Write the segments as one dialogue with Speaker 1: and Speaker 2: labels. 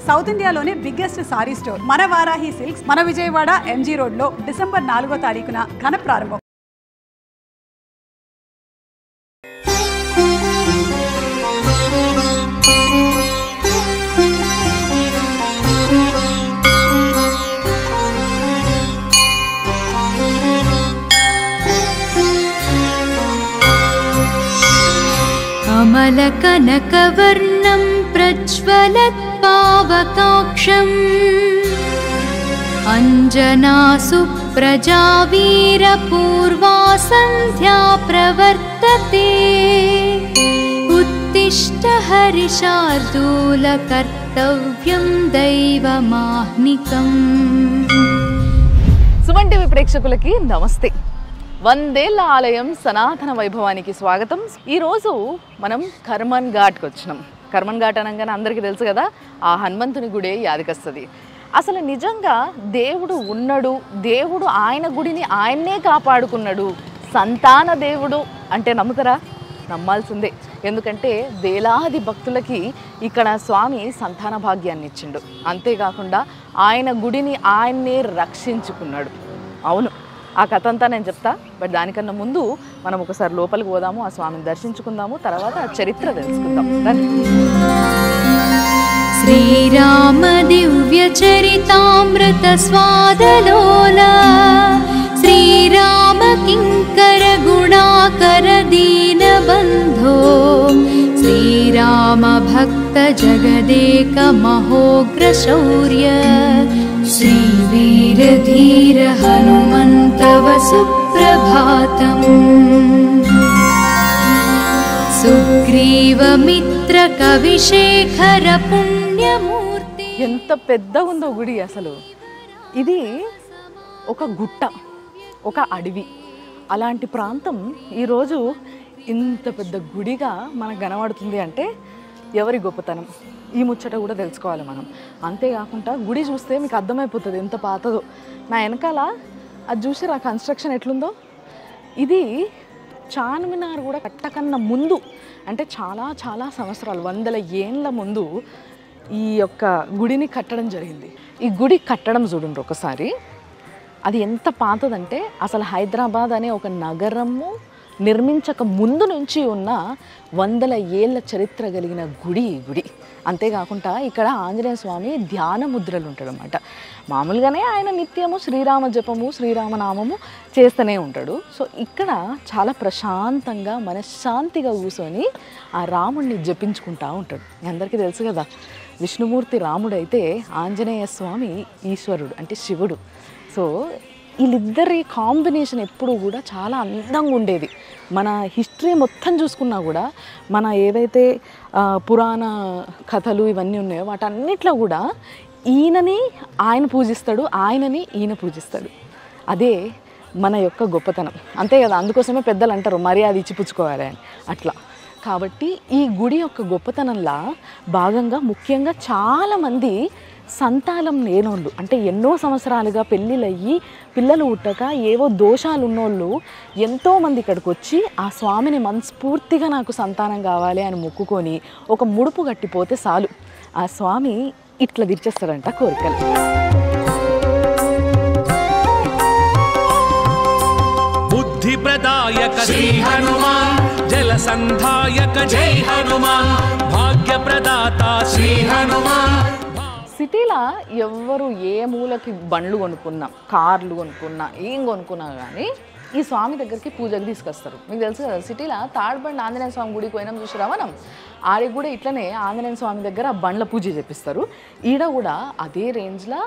Speaker 1: South ఇండియాలోనే biggest sorry store మన Varahi silks మన విజయవాడ ఎంజీ రోడ్లో డిసెంబర్ 4వ తారీఖున ఘన ప్రారంభం.
Speaker 2: अमलकनकवर्णं प्रज्वलत्पावकाक्षम् अञ्जनासुप्रजा वीरपूर्वा सन्ध्या प्रवर्तते उत्तिष्ठ हरिशार्दूल कर्तव्यं दैवमाह्निकम्.
Speaker 3: సుమన్ టీవీ ప్రేక్షకులకి నమస్తే. వందేళ్ల ఆలయం సనాతన వైభవానికి స్వాగతం. ఈరోజు మనం కర్మన్ ఘాట్కి వచ్చినాం. కర్మన్ ఘాట్ అనగానే అందరికీ తెలుసు కదా, ఆ హనుమంతుని గుడే యాదికొస్తుంది. అసలు నిజంగా దేవుడు ఉన్నాడు, దేవుడు ఆయన గుడిని ఆయన్నే కాపాడుకున్నాడు, సంతాన దేవుడు అంటే నమ్ముతారా? నమ్మాల్సిందే. ఎందుకంటే వేలాది భక్తులకి ఇక్కడ స్వామి సంతాన భాగ్యాన్ని ఇచ్చిండు. అంతేకాకుండా ఆయన గుడిని ఆయన్నే రక్షించుకున్నాడు. అవును, ఆ కథ అంతా నేను చెప్తా. బట్ దానికన్నా ముందు మనం ఒకసారి లోపలికి పోదాము, ఆ స్వామిని దర్శించుకుందాము, తర్వాత ఆ చరిత్ర తెలుసుకుందాం.
Speaker 2: శ్రీరామ దివ్య చరితామృత స్వాదలోల శ్రీరామ కింకర గుణాకర దీన బంధో శ్రీరామ భక్త జగదేక మహోగ్ర శౌర్య శ్రీ వీర ధీర హనుమంతవ సుప్రభాతం. సుగ్రీవ మిత్ర కవిశేఖర పుణ్యమూర్తి.
Speaker 3: ఎంత పెద్దగా ఉందో గుడి అసలు. ఇది ఒక గుట్ట, ఒక అడవి, అలాంటి ప్రాంతం ఈరోజు ఇంత పెద్ద గుడిగా మనకు కనబడుతుంది అంటే ఎవరి గొప్పతనం, ఈ ముచ్చట కూడా తెలుసుకోవాలి మనం. అంతేకాకుండా గుడి చూస్తే మీకు అర్థమైపోతుంది ఎంత పాతదో. నా వెనకాల అది చూసి ఆ కన్స్ట్రక్షన్ ఎట్లుందో. ఇది చార్మినార్ కూడా కట్టకన్నా ముందు, అంటే చాలా చాలా సంవత్సరాలు, వందల ఏళ్ళ ముందు ఈ యొక్క గుడిని కట్టడం జరిగింది. ఈ గుడి కట్టడం చూడండి ఒకసారి, అది ఎంత పాతదంటే అసలు హైదరాబాద్ అనే ఒక నగరము నిర్మించక ముందు నుంచి ఉన్న వందల ఏళ్ళ చరిత్ర కలిగిన గుడి ఈ గుడి. అంతేకాకుండా ఇక్కడ ఆంజనేయ స్వామి ధ్యాన ముద్రలు ఉంటాడు అన్నమాట. మామూలుగానే ఆయన నిత్యము శ్రీరామ జపము శ్రీరామనామము చేస్తూనే ఉంటాడు. సో ఇక్కడ చాలా ప్రశాంతంగా మనశ్శాంతిగా కూర్చొని ఆ రాముడిని జపించుకుంటూ ఉంటాడు. అందరికీ తెలుసు కదా, విష్ణుమూర్తి రాముడైతే ఆంజనేయ స్వామి ఈశ్వరుడు అంటే శివుడు. సో వీళ్ళిద్దరి కాంబినేషన్ ఎప్పుడు కూడా చాలా అందంగా ఉండేది. మన హిస్టరీ మొత్తం చూసుకున్నా కూడా, మన ఏవైతే పురాణ కథలు ఇవన్నీ ఉన్నాయో వాటన్నిట్లో కూడా ఈయనని ఆయన పూజిస్తాడు, ఆయనని ఈయన పూజిస్తాడు. అదే మన యొక్క గొప్పతనం. అంతే కదా, అందుకోసమే పెద్దలు అంటారు మర్యాద ఇచ్చిపుచ్చుకోవాలి అని. అట్లా కాబట్టి ఈ గుడి యొక్క గొప్పతనంలా భాగంగా ముఖ్యంగా చాలామంది సంతానం లేనోళ్ళు, అంటే ఎన్నో సంవత్సరాలుగా పెళ్ళిళ్ళయ్యి పిల్లలు పుట్టక ఏవో దోషాలు ఉన్నోళ్ళు ఎంతోమంది ఇక్కడికి వచ్చి ఆ స్వామిని మనస్ఫూర్తిగా నాకు సంతానం కావాలి అని మొక్కుకొని ఒక ముడుపు కట్టిపోతే చాలు, ఆ స్వామి ఇట్లా తీర్చేస్తాడంట కోరికలు.
Speaker 4: బుద్ధి ప్రదాయక శ్రీ హనుమాన్, జల సంధాయక జై హనుమాన్, భాగ్య ప్రదాత శ్రీ హనుమాన్.
Speaker 3: సిటీలో ఎవరు ఏ మూలకి బండ్లు కొనుక్కున్నా, కార్లు కొనుక్కున్నా, ఏం కొనుక్కున్నా కానీ ఈ స్వామి దగ్గరికి పూజకి తీసుకొస్తారు. మీకు తెలుసు కదా, సిటీలో తాడ్బండి ఆంజనేయ స్వామి గుడికి పోయినాం చూసిరా మనం, ఆడికి కూడా ఇట్లనే ఆంజనేయ స్వామి దగ్గర బండ్ల పూజ చేపిస్తారు. ఈడ కూడా అదే రేంజ్లో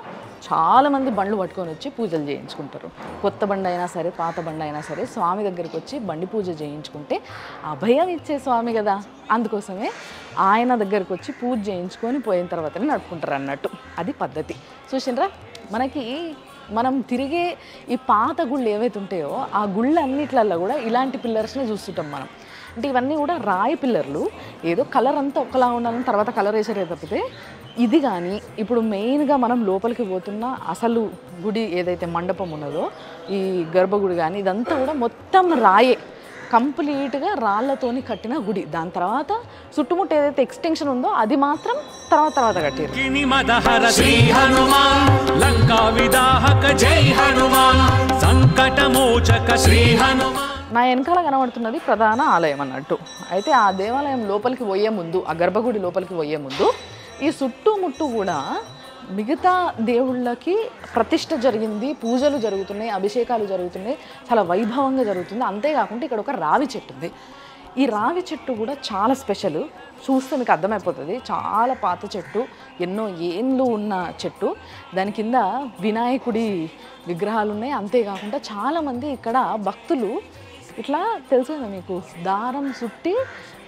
Speaker 3: చాలామంది బండ్లు పట్టుకొని వచ్చి పూజలు చేయించుకుంటారు. కొత్త బండి అయినా సరే పాత బండి అయినా సరే స్వామి దగ్గరికి వచ్చి బండి పూజ చేయించుకుంటే అభయం ఇచ్చే స్వామి కదా, అందుకోసమే ఆయన దగ్గరికి వచ్చి పూజ చేయించుకొని పోయిన తర్వాతనే నడుపుకుంటారు అన్నట్టు. అది పద్ధతి. చూసినరా, మనకి మనం తిరిగే ఈ పాత గుళ్ళు ఏవైతే ఉంటాయో ఆ గుళ్ళు అన్నిట్లల్లో కూడా ఇలాంటి పిల్లర్స్ని చూస్తుంటాం మనం. అంటే ఇవన్నీ కూడా రాయి పిల్లర్లు, ఏదో కలర్ అంతా ఒకలా ఉండాలని తర్వాత కలర్ వేసారే తప్పితే ఇది కానీ ఇప్పుడు మెయిన్గా మనం లోపలికి పోతున్న అసలు గుడి ఏదైతే మండపం ఉన్నదో ఈ గర్భగుడి కానీ ఇదంతా కూడా మొత్తం రాయే. కంప్లీట్గా రాళ్లతోని కట్టిన గుడి. దాని తర్వాత చుట్టుముట్టు ఏదైతే ఎక్స్టెన్షన్ ఉందో అది మాత్రం తర్వాత కట్టారు.
Speaker 4: శ్రీ హనుమాన్ లంకా విదాహక జై హనుమాన్ సంకటమోచక శ్రీ హనుమాన్.
Speaker 3: నా వెనకాల కనబడుతున్నది ప్రధాన ఆలయం అన్నట్టు. అయితే ఆ దేవాలయం లోపలికి పోయే ముందు, ఆ గర్భగుడి లోపలికి పోయే ముందు ఈ చుట్టుముట్టు కూడా మిగతా దేవుళ్ళకి ప్రతిష్ఠ జరిగింది, పూజలు జరుగుతున్నాయి, అభిషేకాలు జరుగుతున్నాయి, చాలా వైభవంగా జరుగుతుంది. అంతేకాకుండా ఇక్కడ ఒక రావి చెట్టు ఉంది. ఈ రావి చెట్టు కూడా చాలా స్పెషల్. చూస్తే మీకు అర్థమైపోతుంది. చాలా పాత చెట్టు, ఎన్నో ఏండ్లు ఉన్న చెట్టు. దాని కింద వినాయకుడి విగ్రహాలు ఉన్నాయి. అంతేకాకుండా చాలామంది ఇక్కడ భక్తులు ఇట్లా తెలుసు కదా మీకు, దారం చుట్టి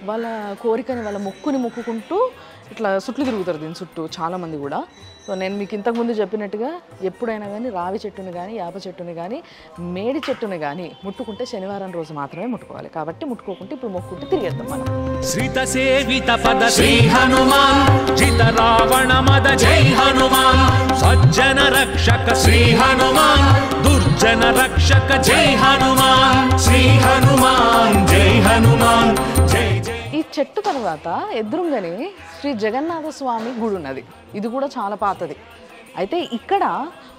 Speaker 3: వాళ్ళ కోరికని, వాళ్ళ మొక్కుని మొక్కుకుంటూ ఇట్లా చుట్లు తిరుగుతారు దీని చుట్టూ చాలామంది కూడా. సో నేను మీకు ఇంతకుముందు చెప్పినట్టుగా ఎప్పుడైనా కానీ రావి చెట్టుని కానీ, యాప చెట్టుని కానీ, మేడి చెట్టుని కానీ ముట్టుకుంటే శనివారం రోజు మాత్రమే ముట్టుకోవాలి. కాబట్టి ముట్టుకోకుంటే ఇప్పుడు మొక్కుంటే తిరిగేద్దాం మనం.
Speaker 4: శ్రీత సేవిత పద శ్రీ హనుమాన్ జిత రావణ మద జై హనుమాన్ సజ్జన రక్షక శ్రీ హనుమాన్ దుర్జన రక్షక జై హనుమాన్ శ్రీ హనుమాన్ జై హనుమాన్ జై జై.
Speaker 3: ఈ చెట్టు తర్వాత ఎదురుగానే శ్రీ జగన్నాథ స్వామి గుడి ఉన్నది. ఇది కూడా చాలా పాతది. అయితే ఇక్కడ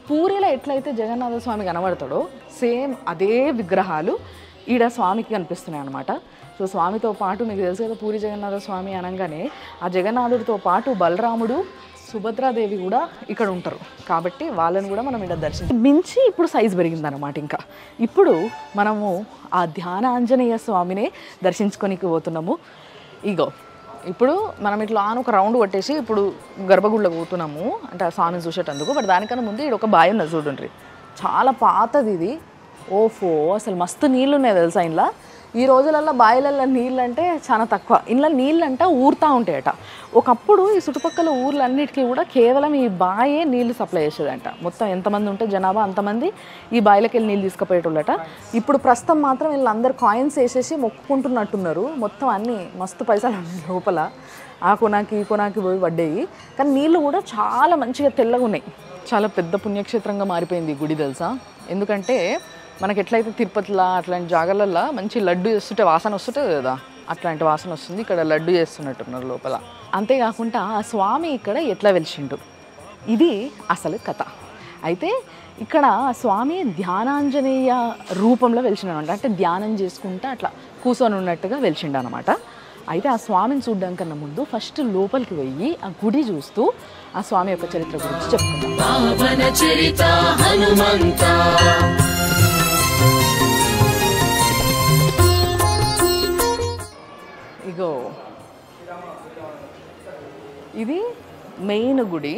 Speaker 3: పూరిలో ఎట్లయితే జగన్నాథ స్వామి కనబడతాడో సేమ్ అదే విగ్రహాలు ఈడ స్వామికి కనిపిస్తున్నాయి అన్నమాట. సో స్వామితో పాటు మీకు తెలుసు కదా, పూరి జగన్నాథ స్వామి అనగానే ఆ జగన్నాథుడితో పాటు బలరాముడు, సుభద్రాదేవి కూడా ఇక్కడ ఉంటారు. కాబట్టి వాళ్ళని కూడా మనం ఇక్కడ మించి ఇప్పుడు సైజు పెరిగిందనమాట. ఇంకా ఇప్పుడు మనము ఆ ధ్యాన ఆంజనేయ స్వామినే దర్శించుకోనికి పోతున్నాము. ఇగో ఇప్పుడు మనం ఇట్లా ఒక రౌండ్ కొట్టేసి ఇప్పుడు గర్భగుడిలో పోతున్నాము, అంటే ఆ స్వామిని చూసేటందుకు. బట్ దానికన్నా ముందు ఇక్కడ ఒక బావి ఉన్నది చూడండి, చాలా పాతది ఇది. ఓఫో, అసలు మస్తు నీళ్ళు ఉన్నాయి తెలుసా ఇంట్లో. ఈ రోజులలో బావిలలో నీళ్ళు అంటే చాలా తక్కువ. ఇంట్లో నీళ్ళు అంటే ఊరుతూ ఉంటాయట. ఒకప్పుడు ఈ చుట్టుపక్కల ఊర్లన్నిటికీ కూడా కేవలం ఈ బాయే నీళ్లు సప్లై చేసేదంట. మొత్తం ఎంతమంది ఉంటే జనాభా అంతమంది ఈ బావిలకి వెళ్ళి నీళ్ళు తీసుకుపోయేటోళ్ళట. ఇప్పుడు ప్రస్తుతం మాత్రం వీళ్ళందరూ కాయిన్స్ వేసేసి మొక్కుకుంటున్నట్టున్నారు. మొత్తం అన్నీ మస్తు పైసలు లోపల ఆ కొనాకి ఈ కొనాకి పోయి పడ్డాయి. కానీ నీళ్ళు కూడా చాలా మంచిగా తెల్లగా ఉన్నాయి. చాలా పెద్ద పుణ్యక్షేత్రంగా మారిపోయింది ఈ గుడి తెలుసా. ఎందుకంటే మనకి ఎట్లయితే తిరుపతిలో అట్లాంటి జాగాలల్లో మంచి లడ్డు చేస్తుంటే వాసన వస్తుంటుంది కదా, అట్లాంటి వాసన వస్తుంది. ఇక్కడ లడ్డు చేస్తున్నట్టున్నారు లోపల. అంతేకాకుండా ఆ స్వామి ఇక్కడ ఎట్లా వెలిసిండు, ఇది అసలు కథ. అయితే ఇక్కడ స్వామి ధ్యానాంజనేయ రూపంలో వెలిసిండనమాట. అంటే ధ్యానం చేసుకుంటా అట్లా కూర్చొని ఉన్నట్టుగా వెలిసిండు అనమాట. అయితే ఆ స్వామిని చూడడం కన్నా ముందు ఫస్ట్ లోపలికి పోయి ఆ గుడి చూస్తూ ఆ స్వామి యొక్క చరిత్ర గురించి చెప్పుకుందాం. ఇగో ఇది మెయిన్ గుడి.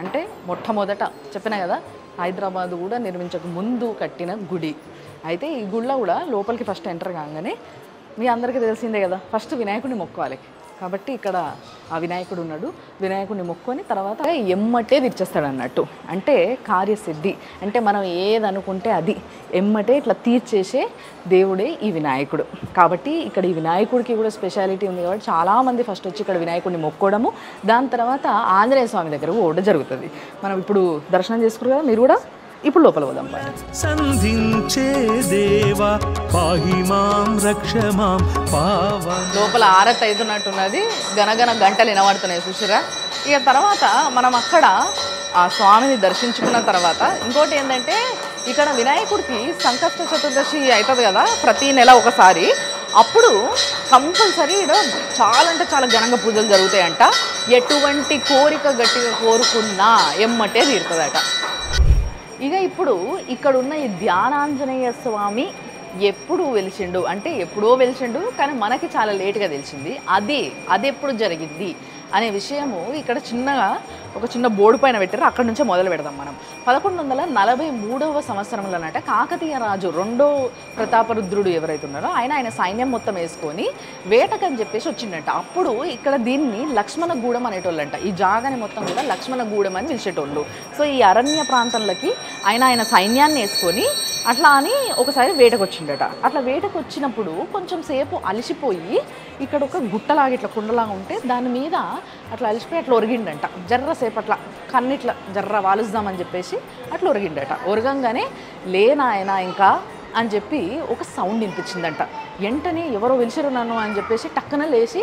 Speaker 3: అంటే మొట్టమొదట చెప్పినా కదా, హైదరాబాద్ కూడా నిర్మించక ముందు కట్టిన గుడి. అయితే ఈ గుడిలో కూడా లోపలికి ఫస్ట్ ఎంటర్ కాగానే మీ అందరికీ తెలిసిందే కదా, ఫస్ట్ వినాయకుడిని మొక్కోవాలి. కాబట్టి ఇక్కడ ఆ వినాయకుడు ఉన్నాడు. వినాయకుడిని మొక్కొని తర్వాత ఎమ్మటే తీర్చేస్తాడు అన్నట్టు. అంటే కార్యసిద్ధి, అంటే మనం ఏదనుకుంటే అది ఎమ్మటే ఇట్లా తీర్చేసే దేవుడే ఈ వినాయకుడు. కాబట్టి ఇక్కడ ఈ వినాయకుడికి కూడా స్పెషాలిటీ ఉంది. కాబట్టి చాలామంది ఫస్ట్ వచ్చి ఇక్కడ వినాయకుడిని మొక్కోవడము, దాని తర్వాత ఆంజనేయ స్వామి దగ్గర పోవడం జరుగుతుంది. మనం ఇప్పుడు దర్శనం చేసుకున్నారు కదా, మీరు కూడా ఇప్పుడు లోపల పోదాం.
Speaker 4: సంధించే దేవా పాహి మాం రక్ష మాం పావ.
Speaker 3: లోపల ఆరతి అవుతున్నట్టున్నది, గనగన గంటలు వినబడుతున్నాయి చూసారా. ఇక తర్వాత మనం అక్కడ ఆ స్వామిని దర్శించుకున్న తర్వాత ఇంకోటి ఏంటంటే, ఇక్కడ వినాయకుడికి సంకష్ట చతుర్దశి అవుతుంది కదా ప్రతి నెల ఒకసారి. అప్పుడు కంపల్సరీ ఇక్కడ చాలా అంటే చాలా ఘనంగా పూజలు జరుగుతాయంట. ఎటువంటి కోరిక గట్టిగా కోరుకున్నా ఎమ్మటే తీరుతుందట. ఇక ఇప్పుడు ఇక్కడున్న ఈ ధ్యానాంజనేయ స్వామి ఎప్పుడు వెలిసిండు అంటే ఎప్పుడో వెలిసిండు, కానీ మనకి చాలా లేటుగా తెలిసింది. అది ఎప్పుడు జరిగింది అనే విషయము ఇక్కడ చిన్నగా ఒక చిన్న బోర్డు పైన పెట్టారు. అక్కడ నుంచే మొదలు పెడదాం మనం. 1143వ సంవత్సరంలోనట కాకతీయ రాజు రెండో ప్రతాపరుద్రుడు ఎవరైతే ఉన్నారో ఆయన సైన్యం మొత్తం వేసుకొని వేటకని చెప్పేసి వచ్చిండంట. అప్పుడు ఇక్కడ దీన్ని లక్ష్మణగూడెం అనేటోళ్ళంట. ఈ జాగాని మొత్తం కూడా లక్ష్మణగూడెం అని పిలిచేటోళ్ళు. సో ఈ అరణ్య ప్రాంతంలోకి ఆయన సైన్యాన్ని వేసుకొని అట్లా అని ఒకసారి వేటకు వచ్చిండట. అట్లా వేటకు వచ్చినప్పుడు కొంచెం సేపు అలసిపోయి ఇక్కడ ఒక గుట్టలాగా ఇట్లా కుండలాగా ఉంటే దాని మీద అట్లా అలసిపోయి అట్లా ఒరిగిండంట. జర్రసేపు అట్లా కన్నిట్లా జర్ర వాలుద్దామని చెప్పేసి అట్లా ఒరిగిండట. ఒరగంగానే లేనాయన ఇంకా అని చెప్పి ఒక సౌండ్ వినిపించిందంట. వెంటనే ఎవరో పిలిచారు నన్ను అని చెప్పేసి టక్కన లేచి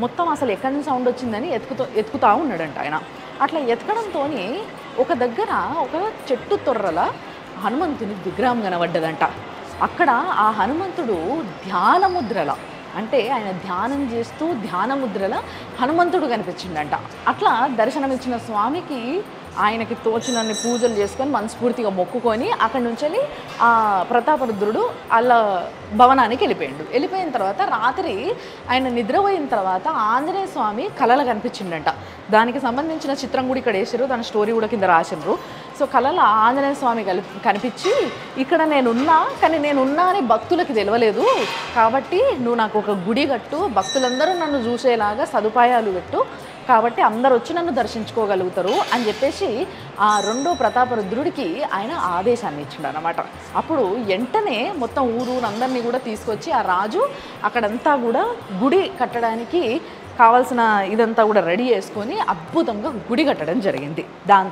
Speaker 3: మొత్తం అసలు ఎక్కడి నుంచి సౌండ్ వచ్చిందని ఎతుకుతా ఉన్నాడంట ఆయన. అట్లా ఎతకడంతో ఒక దగ్గర ఒక చెట్టు తొర్రల హనుమంతుని విగ్రహం కనబడ్డదంట. అక్కడ ఆ హనుమంతుడు ధ్యానముద్రల, అంటే ఆయన ధ్యానం చేస్తూ ధ్యానముద్రల హనుమంతుడు కనిపించిందంట. అట్లా దర్శనమిచ్చిన స్వామికి ఆయనకి తోచినన్ని పూజలు చేసుకొని మనస్ఫూర్తిగా మొక్కుకొని అక్కడి నుంచి ఆ ప్రతాపరుద్రుడు వాళ్ళ భవనానికి వెళ్ళిపోయిన తర్వాత రాత్రి ఆయన నిద్రపోయిన తర్వాత ఆంజనేయ స్వామి కళలు కనిపించిండంట. దానికి సంబంధించిన చిత్రం కూడా ఇక్కడ వేసారు, దాని స్టోరీ కూడా కింద రాసిండ్రు. సో కళలో ఆంజనేయ స్వామి కనిపించి ఇక్కడ నేనున్నా, కానీ నేనున్నా అని భక్తులకి తెలియలేదు, కాబట్టి నువ్వు నాకు ఒక గుడి కట్టు, భక్తులందరూ నన్ను చూసేలాగా సదుపాయాలు పెట్టు, కాబట్టి అందరు వచ్చి నన్ను దర్శించుకోగలుగుతారు అని చెప్పేసి ఆ రెండో ప్రతాపరుద్రుడికి ఆయన ఆదేశాన్ని ఇచ్చిండు అనమాట. అప్పుడు వెంటనే మొత్తం ఊరందరినీ కూడా తీసుకొచ్చి ఆ రాజు అక్కడంతా కూడా గుడి కట్టడానికి కావాల్సిన ఇదంతా కూడా రెడీ చేసుకొని అద్భుతంగా గుడి కట్టడం జరిగింది. దాని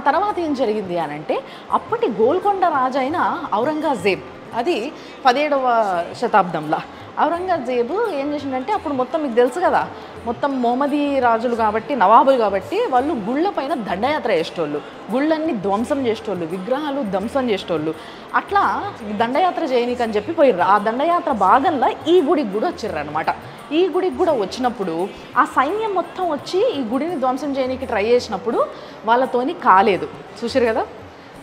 Speaker 3: తర్వాత ఏం జరిగింది అని అంటే, అప్పటి గోల్కొండ రాజు అయిన ఔరంగజేబ్, అది 17వ శతాబ్దంలో ఔరంగజేబు ఏం చేసిండంటే, అప్పుడు మొత్తం మీకు తెలుసు కదా, మొత్తం మొహమ్మదీ రాజులు కాబట్టి, నవాబులు కాబట్టి వాళ్ళు గుళ్ళ పైన దండయాత్ర చేసేటోళ్ళు, గుళ్ళన్నీ ధ్వంసం చేసేటోళ్ళు, విగ్రహాలు ధ్వంసం చేసేటోళ్ళు. అట్లా దండయాత్ర చేయనీకని చెప్పి పోయిర్రు. ఆ దండయాత్ర భాగంలో ఈ గుడికి కూడా వచ్చిర్రు అనమాట. ఈ గుడికి కూడా వచ్చినప్పుడు ఆ సైన్యం మొత్తం వచ్చి ఈ గుడిని ధ్వంసం చేయనీకి ట్రై చేసినప్పుడు వాళ్ళతోని కాలేదు. చూసారు కదా,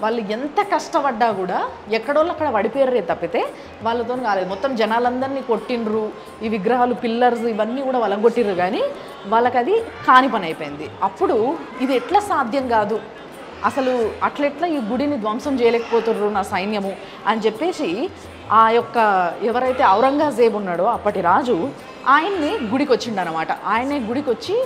Speaker 3: వాళ్ళు ఎంత కష్టపడ్డా కూడా ఎక్కడోళ్ళు అక్కడ పడిపోయారే తప్పితే వాళ్ళతో కాలేదు. మొత్తం జనాలందరినీ కొట్టిండ్రు, ఈ విగ్రహాలు పిల్లర్స్ ఇవన్నీ కూడా వలగొట్టిర్రు, కానీ వాళ్ళకి అది కాని పని అయిపోయింది. అప్పుడు ఇది ఎట్లా సాధ్యం కాదు, అసలు అట్లెట్లా ఈ గుడిని ధ్వంసం చేయలేకపోతుర్రు నా సైన్యము అని చెప్పేసి ఆ యొక్క ఎవరైతే ఔరంగజేబు ఉన్నాడో అప్పటి రాజు, ఆయన్ని గుడికి వచ్చిండనమాట. ఆయనే గుడికి వచ్చి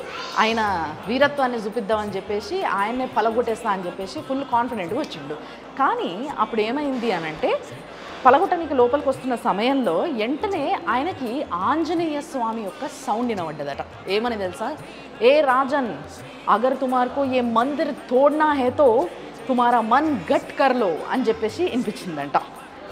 Speaker 3: ఆయన వీరత్వాన్ని చూపిద్దామని చెప్పేసి ఆయన్నే పలగొట్టేస్తా అని చెప్పేసి ఫుల్ కాన్ఫిడెంట్గా వచ్చిండు. కానీ అప్పుడు ఏమైంది అని అంటే, పలగొట్టడానికి లోపలికి వస్తున్న సమయంలో వెంటనే ఆయనకి ఆంజనేయ స్వామి యొక్క సౌండ్ వినబడ్డదట. ఏమని తెలుసా? ఏ రాజన్, అగర్ తుమార్కో ఏ మందిర్ తోడ్నా హేతో తుమారా మన్ గట్ కర్లో అని చెప్పేసి వినిపించిందంట.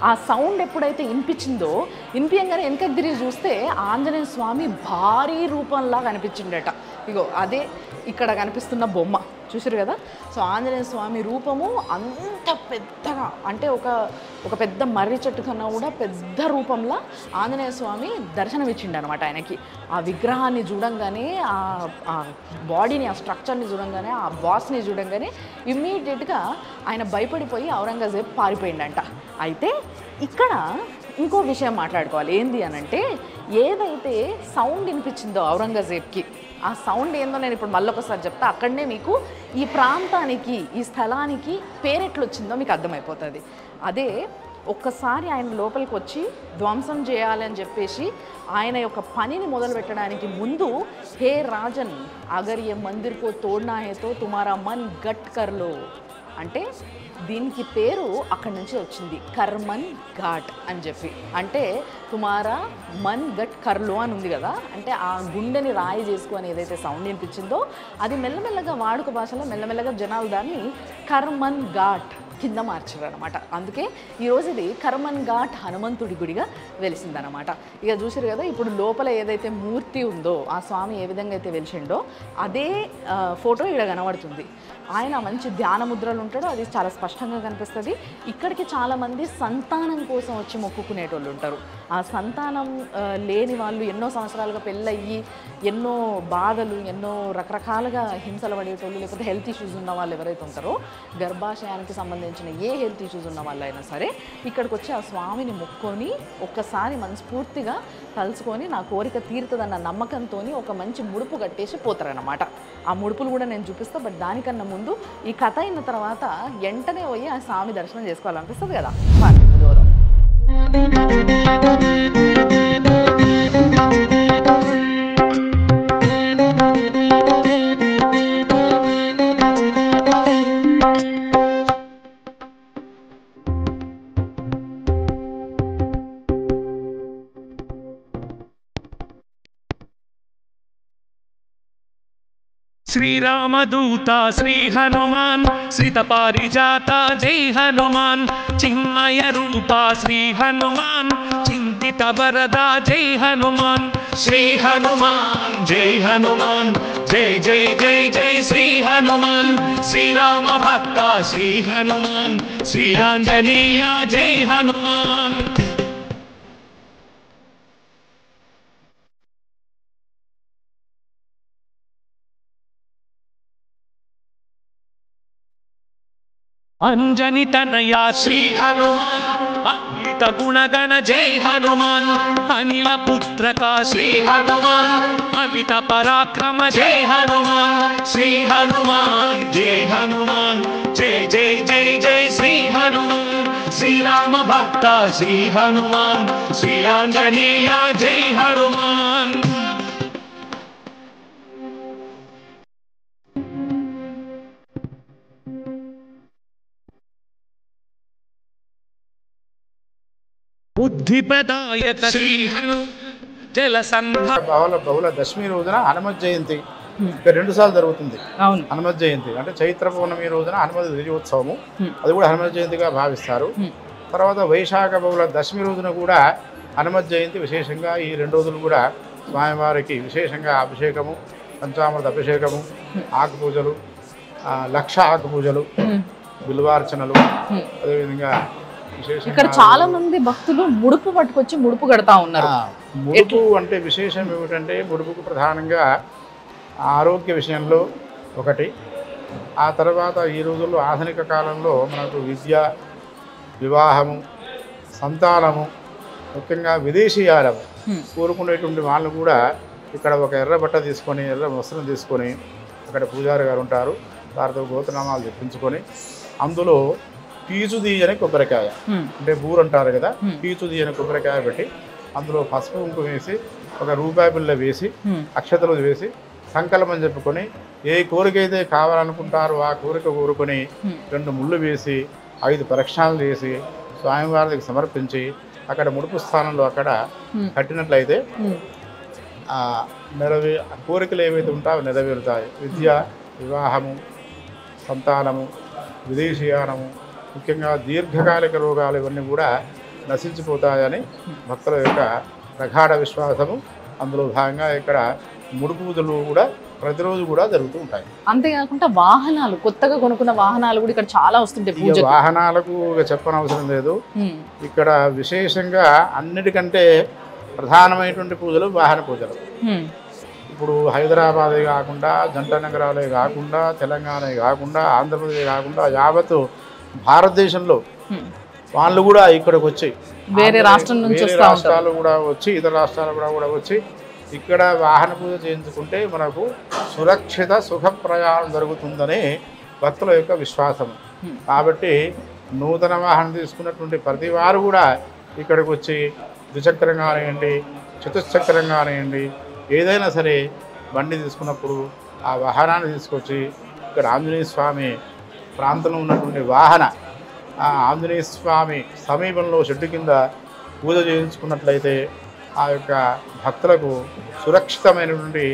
Speaker 3: ఆ సౌండ్ ఎప్పుడైతే వినిపించిందో, వినిపించగానే వెనకకి తిరిగి చూస్తే ఆంజనేయ స్వామి భారీ రూపంలా కనిపించిండట. ఇగో అదే ఇక్కడ కనిపిస్తున్న బొమ్మ చూసారు కదా. సో ఆంజనేయ స్వామి రూపము అంత పెద్దగా, అంటే ఒక పెద్ద మర్రి చెట్టు కన్నా కూడా పెద్ద రూపంలో ఆంజనేయ స్వామి దర్శనమిచ్చిండు అనమాట ఆయనకి. ఆ విగ్రహాన్ని చూడంగానే, ఆ బాడీని, ఆ స్ట్రక్చర్ని చూడంగానే, ఆ బాస్ని చూడంగానే ఇమ్మీడియట్గా ఆయన భయపడిపోయి ఔరంగజేబ్ పారిపోయిండంట. అయితే ఇక్కడ ఇంకో విషయం మాట్లాడుకోవాలి. ఏంది అనంటే, ఏదైతే సౌండ్ వినిపించిందో ఔరంగజేబ్కి, ఆ సౌండ్ ఏందో నేను ఇప్పుడు మళ్ళొకసారి చెప్తా. అక్కడనే మీకు ఈ ప్రాంతానికి, ఈ స్థలానికి పేరెట్లొచ్చిందో మీకు అర్థమైపోతుంది. అదే ఒక్కసారి ఆయన లోపలికి వచ్చి ధ్వంసం చేయాలని చెప్పేసి ఆయన యొక్క పనిని మొదలు పెట్టడానికి ముందు, హే రాజన్ అగర్ ఏ మందిర్కో తోడ్నా హేతో తుమారా మన్ గట్ కర్లో అంటే దీనికి పేరు అక్కడి నుంచి వచ్చింది, కర్మన్ ఘాట్ అని చెప్పి. అంటే తుమారా మన్ గట్ కర్లో అని ఉంది కదా, అంటే ఆ గుండెని రాయి చేసుకొని ఏదైతే సౌండ్ వినిపించిందో అది మెల్లమెల్లగా వాడుక భాషలో మెల్లమెల్లగా జనాలు దాన్ని కర్మన్ ఘాట్ కింద మార్చారు అనమాట. అందుకే ఈరోజు ఇది కర్మన్ ఘాట్ హనుమంతుడి గుడిగా వెలిసిందనమాట. ఇక చూసారు కదా, ఇప్పుడు లోపల ఏదైతే మూర్తి ఉందో, ఆ స్వామి ఏ విధంగా అయితే వెలిసిండో అదే ఫోటో ఇక్కడ కనబడుతుంది. ఆయన మంచి ధ్యాన ముద్రలు ఉంటాడు, అది చాలా స్పష్టంగా కనిపిస్తుంది. ఇక్కడికి చాలామంది సంతానం కోసం వచ్చి మొక్కుకునేటోళ్ళు ఉంటారు. ఆ సంతానం లేని వాళ్ళు ఎన్నో సంవత్సరాలుగా పెళ్ళయ్యి ఎన్నో బాధలు, ఎన్నో రకరకాలుగా హింసలు పడేటోళ్ళు, లేకపోతే హెల్త్ ఇష్యూస్ ఉన్న వాళ్ళు ఎవరైతే ఉంటారో, గర్భాశయానికి సంబంధించిన ఏ హెల్త్ ఇష్యూస్ ఉన్న వాళ్ళైనా సరే ఇక్కడికి వచ్చి ఆ స్వామిని మొక్కొని ఒక్కసారి మనస్ఫూర్తిగా తలుచుకొని నా కోరిక తీరుతుందన్న నమ్మకంతో ఒక మంచి ముడుపు కట్టేసి పోతారనమాట. ఆ ముడుపులు కూడా నేను చూపిస్తా. బట్ దానికన్నా ముందు ఈ కథ అయిన తర్వాత వెంటనే పోయి ఆ స్వామి దర్శనం చేసుకోవాలనిపిస్తుంది కదా. దూరం
Speaker 4: శ్రీరామదూత శ్రీ హనుమాన్ శ్రిత పారిజాత జై హనుమాన్ చిన్మయ రూప శ్రీ హనుమాన్ చింతిత వరద జై హనుమాన్ శ్రీ హనుమాన్ జై హనుమాన్ జై జై జై జై శ్రీ హనుమాన్ శ్రీరామ భక్త శ్రీ హనుమాన్ శ్రీ ఆంజనేయ జై హనుమాన్. అంజని తనయా శ్రీ హనుమాన్ అమిత గుణగణ జై హనుమాన్ అనిల పుత్రక శ్రీ హనుమాన్ అమిత పరాక్రమ జై హనుమాన్ శ్రీ హనుమాన్ జై హనుమాన్ జై జై జై జై శ్రీ హనుమాన్ శ్రీరామ భక్త శ్రీ హనుమాన్ శ్రీ ఆంజనేయ జై హనుమాన్. బుద్ధిప్రదాయక శ్రీ జల
Speaker 5: బహుళ దశమి రోజున హనుమత్ జయంతి రెండు సార్లు జరుగుతుంది. హనుమత్ జయంతి అంటే చైత్ర పౌర్ణమి రోజున హనుమత్ విజయోత్సవము, అది కూడా హనుమత్ జయంతిగా భావిస్తారు. తర్వాత వైశాఖ బహుళ దశమి రోజున కూడా హనుమత్ జయంతి విశేషంగా ఈ 2 రోజులు కూడా స్వామివారికి విశేషంగా అభిషేకము, పంచామృత అభిషేకము, ఆకు పూజలు, లక్ష ఆకు పూజలు, బిల్వార్చనలు, అదేవిధంగా
Speaker 3: ఇక్కడ చాలా మంది భక్తులు ముడుపు పట్టుకొచ్చి ముడుపు కడతా ఉన్నారు.
Speaker 5: ముడుపు అంటే విశేషం ఏమిటంటే ముడుపుకు ప్రధానంగా ఆరోగ్య విషయంలో ఒకటి, ఆ తర్వాత ఈ రోజుల్లో ఆధునిక కాలంలో మనకు విద్య, వివాహము, సంతానము, ముఖ్యంగా విదేశీయాలము కోరుకునేటువంటి వాళ్ళు కూడా ఇక్కడ ఒక ఎర్ర బట్ట తీసుకొని, ఎర్ర వస్త్రం తీసుకొని అక్కడ పూజారి గారు ఉంటారు, వారితో గోత్రనామాలు చెప్పించుకొని అందులో పీచుది అనే కొబ్బరికాయ అంటే బూరు అంటారు కదా, పీచుది అనే కొబ్బరికాయ పెట్టి అందులో పసుపు కుంకుమ వేసి ఒక రూపాయి బిళ్ళ వేసి అక్షతలు వేసి సంకల్పం చెప్పుకొని ఏ కోరిక అయితే కావాలనుకుంటారో ఆ కోరిక కోరుకొని 2 ముళ్ళు వేసి 5 ప్రదక్షిణాలు చేసి స్వామివారికి సమర్పించి అక్కడ ముడుపు స్థానంలో అక్కడ కట్టినట్లయితే కోరికలు ఏవైతే ఉంటాయో నెరవేరుతాయి. విద్య, వివాహము, సంతానము, విదేశీయానము, ముఖ్యంగా దీర్ఘకాలిక రోగాలు ఇవన్నీ కూడా నశించిపోతాయని భక్తుల యొక్క ప్రగాఢ విశ్వాసము. అందులో భాగంగా ఇక్కడ ముడుపు పూజలు కూడా ప్రతిరోజు కూడా జరుగుతూ ఉంటాయి.
Speaker 3: అంతేకాకుండా వాహనాలు, కొత్తగా కొనుక్కున్న వాహనాలు కూడా ఇక్కడ చాలా వస్తుంటాయి.
Speaker 5: వాహనాలకు చెప్పనవసరం లేదు. ఇక్కడ విశేషంగా అన్నిటికంటే ప్రధానమైనటువంటి పూజలు వాహన పూజలు. ఇప్పుడు హైదరాబాదే కాకుండా, జంట నగరాలే కాకుండా, తెలంగాణ కాకుండా, ఆంధ్రప్రదేశ్ కాకుండా యావత్తు భారతదేశంలో వాళ్ళు కూడా ఇక్కడికి వచ్చి
Speaker 3: వేరే రాష్ట్రాలు
Speaker 5: కూడా వచ్చి, ఇతర రాష్ట్రాలు కూడా వచ్చి ఇక్కడ వాహన పూజ చేయించుకుంటే మనకు సురక్షిత సుఖ ప్రయాణం జరుగుతుందని భక్తుల యొక్క విశ్వాసం. కాబట్టి నూతన వాహనం తీసుకున్నటువంటి ప్రతి వారు కూడా ఇక్కడికి వచ్చి ద్విచక్రం కానివ్వండి, చతుశ్చక్రం కానివ్వండి, ఏదైనా సరే బండి తీసుకున్నప్పుడు ఆ వాహనాన్ని తీసుకొచ్చి ఇక్కడ ఆంజనేయ స్వామి ప్రాంతంలో ఉన్నటువంటి వాహన ఆంజనేయ స్వామి సమీపంలో షెడ్డు కింద పూజ చేయించుకున్నట్లయితే ఆ యొక్క భక్తులకు సురక్షితమైనటువంటి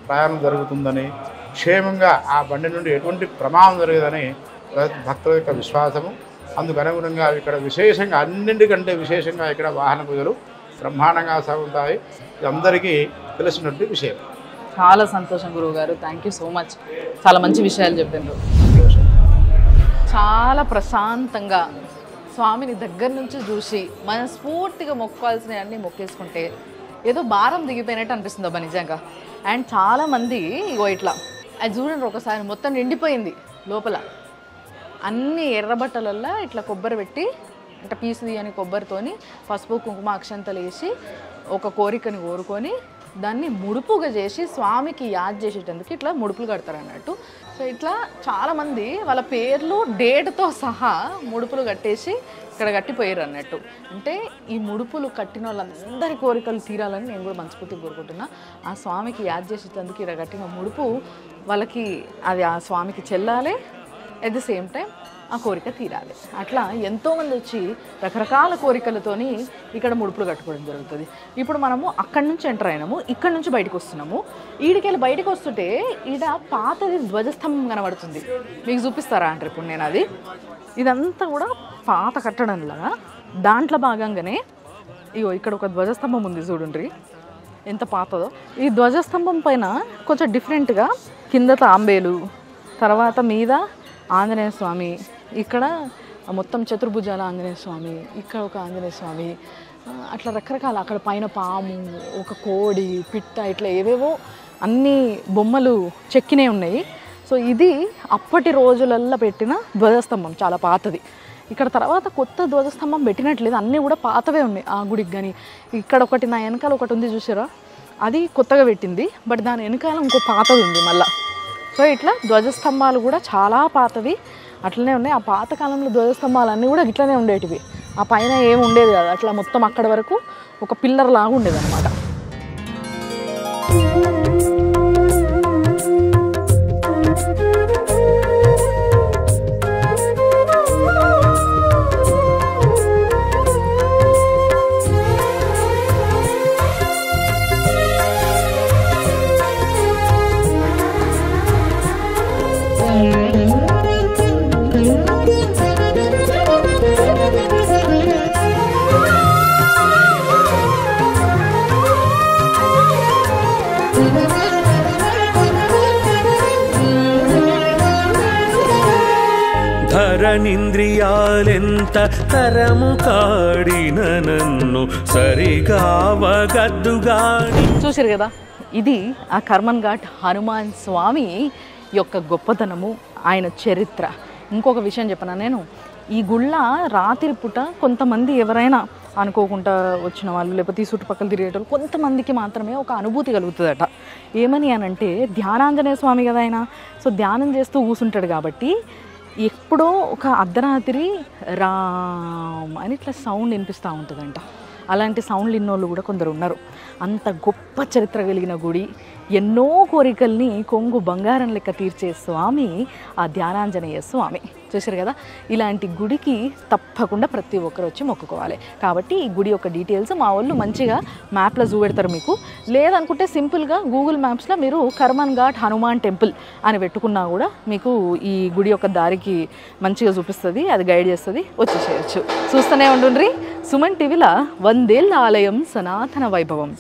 Speaker 5: ప్రయాణం జరుగుతుందని, క్షేమంగా ఆ బండి నుండి ఎటువంటి ప్రమాదం జరగదని భక్తుల యొక్క విశ్వాసము. అందుకు అనుగుణంగా ఇక్కడ విశేషంగా అన్నింటికంటే విశేషంగా ఇక్కడ వాహన పూజలు బ్రహ్మాండంగా సాగుతాయి. ఇది అందరికీ తెలిసినటువంటి విషయం.
Speaker 3: చాలా సంతోషం గురువు గారు, థ్యాంక్ యూ సో మచ్. చాలా మంచి విషయాలు చెప్పారు. చాలా ప్రశాంతంగా స్వామిని దగ్గర నుంచి చూసి మనస్ఫూర్తిగా మొక్కాల్సినవి అన్నీ మొక్కేసుకుంటే ఏదో భారం దిగిపోయినట్టు అనిపిస్తుంది అబ్బా నిజంగా. అండ్ చాలామంది ఇగో ఇట్లా అది చూడండి, ఒకసారి మొత్తం నిండిపోయింది లోపల. అన్ని ఎర్రబట్టలల్లో ఇట్లా కొబ్బరి పెట్టి, అంటే పీసు అని కొబ్బరితోని పసుపు కుంకుమ అక్షంతలు వేసి ఒక కోరికని కోరుకొని దాన్ని ముడుపుగా చేసి స్వామికి యాద్ చేసేటందుకు ఇట్లా ముడుపులు కడతారు అన్నట్టు. సో ఇట్లా చాలామంది వాళ్ళ పేర్లు డేట్తో సహా ముడుపులు కట్టేసి ఇక్కడ కట్టిపోయారు అన్నట్టు. అంటే ఈ ముడుపులు కట్టిన వాళ్ళందరి కోరికలు తీరాలని నేను కూడా మనస్ఫూర్తిగా కోరుకుంటున్నా. ఆ స్వామికి యాద్ చేసేటందుకు ఇక్కడ కట్టిన ముడుపు వాళ్ళకి అది ఆ స్వామికి చెల్లాలి. అట్ ది సేమ్ టైం ఆ కోరిక తీరాలి. అట్లా ఎంతోమంది వచ్చి రకరకాల కోరికలతోని ఇక్కడ ముడుపులు కట్టుకోవడం జరుగుతుంది. ఇప్పుడు మనము అక్కడి నుంచి ఎంటర్ అయినాము, ఇక్కడి నుంచి బయటకు వస్తున్నాము. ఈడికెళ్ళి బయటకు వస్తుంటే ఈడ పాతది ధ్వజస్తంభం కనబడుతుంది. మీకు చూపిస్తారా అంటే ఇప్పుడు నేను అది ఇదంతా కూడా పాత కట్టడంలాగా దాంట్లో భాగంగానే ఇగో ఇక్కడ ఒక ధ్వజస్తంభం ఉంది చూడండి ఎంత పాతదో. ఈ ధ్వజస్తంభం పైన కొంచెం డిఫరెంట్గా కింద తాంబేలు, తర్వాత మీద ఆంజనేయ స్వామి, ఇక్కడ మొత్తం చతుర్భుజాల ఆంజనేయ స్వామి, ఇక్కడ ఒక ఆంజనేయ స్వామి, అట్లా రకరకాల అక్కడ పైన పాము, ఒక కోడి, పిట్ట, ఇట్లా ఏవేవో అన్ని బొమ్మలు చెక్కినే ఉన్నాయి. సో ఇది అప్పటి రోజులల్లో పెట్టిన ధ్వజస్తంభం, చాలా పాతది. ఇక్కడ తర్వాత కొత్త ధ్వజస్తంభం పెట్టినట్లేదు, అన్నీ కూడా పాతవే ఉన్నాయి. ఆ గుడికి కానీ ఇక్కడ ఒకటి నా వెనకాల ఒకటి ఉంది చూసారా, అది కొత్తగా పెట్టింది, బట్ దాని వెనకాల ఇంకో పాతది ఉంది మళ్ళీ. సో ఇట్లా ధ్వజస్తంభాలు కూడా చాలా పాతవి అట్లనే ఉన్నాయి. ఆ పాత కాలంలో ధ్వజస్తంభాలన్నీ కూడా ఇట్లనే ఉండేటివి, ఆ పైన ఏమి ఉండేది కాదు, అట్లా మొత్తం అక్కడి వరకు ఒక పిల్లర్ లాగా ఉండేది అనమాట.
Speaker 4: ధరనింద్రియాలెంత తరము కాడిన నన్ను సరిగావగద్దుగాని.
Speaker 3: చూసారు కదా, ఇది ఆ కర్మన్ ఘాట్ హనుమాన్ స్వామి యొక్క గొప్పతనము, ఆయన చరిత్ర. ఇంకొక విషయం చెప్పనా, నేను ఈ గుళ్ళ రాత్రి పూట కొంతమంది ఎవరైనా అనుకోకుండా వచ్చిన వాళ్ళు లేకపోతే ఈ చుట్టుపక్కల తిరిగేటోళ్ళు కొంతమందికి మాత్రమే ఒక అనుభూతి కలుగుతుందట. ఏమని అనంటే ధ్యానాంజనేయ స్వామి కదా ఆయన, సో ధ్యానం చేస్తూ కూర్చుంటాడు కాబట్టి ఎప్పుడో ఒక అర్ధరాత్రి రామ్ అని ఇట్లా సౌండ్ వినిపిస్తూ ఉంటుందంట. అలాంటి సౌండ్లు ఇన్నోళ్ళు కూడా కొందరు ఉన్నారు. అంత గొప్ప చరిత్ర కలిగిన గుడి, ఎన్నో కోరికల్ని కొంగు బంగారం లెక్క తీర్చే స్వామి ఆ ధ్యానాంజనేయ స్వామి. చూసారు కదా, ఇలాంటి గుడికి తప్పకుండా ప్రతి ఒక్కరు వచ్చి మొక్కుకోవాలి. కాబట్టి ఈ గుడి యొక్క డీటెయిల్స్ మా వాళ్ళు మంచిగా మ్యాప్లో చూపెడతారు మీకు. లేదనుకుంటే సింపుల్గా గూగుల్ మ్యాప్స్లో మీరు కర్మన్ ఘాట్ హనుమాన్ టెంపుల్ అని పెట్టుకున్నా కూడా మీకు ఈ గుడి యొక్క దారికి మంచిగా చూపిస్తుంది, అది గైడ్ చేస్తుంది, వచ్చేసేయచ్చు. చూస్తూనే ఉండుండ్రి సుమన్ టీవీలో 100 ఏళ్ల ఆలయం సనాతన వైభవం.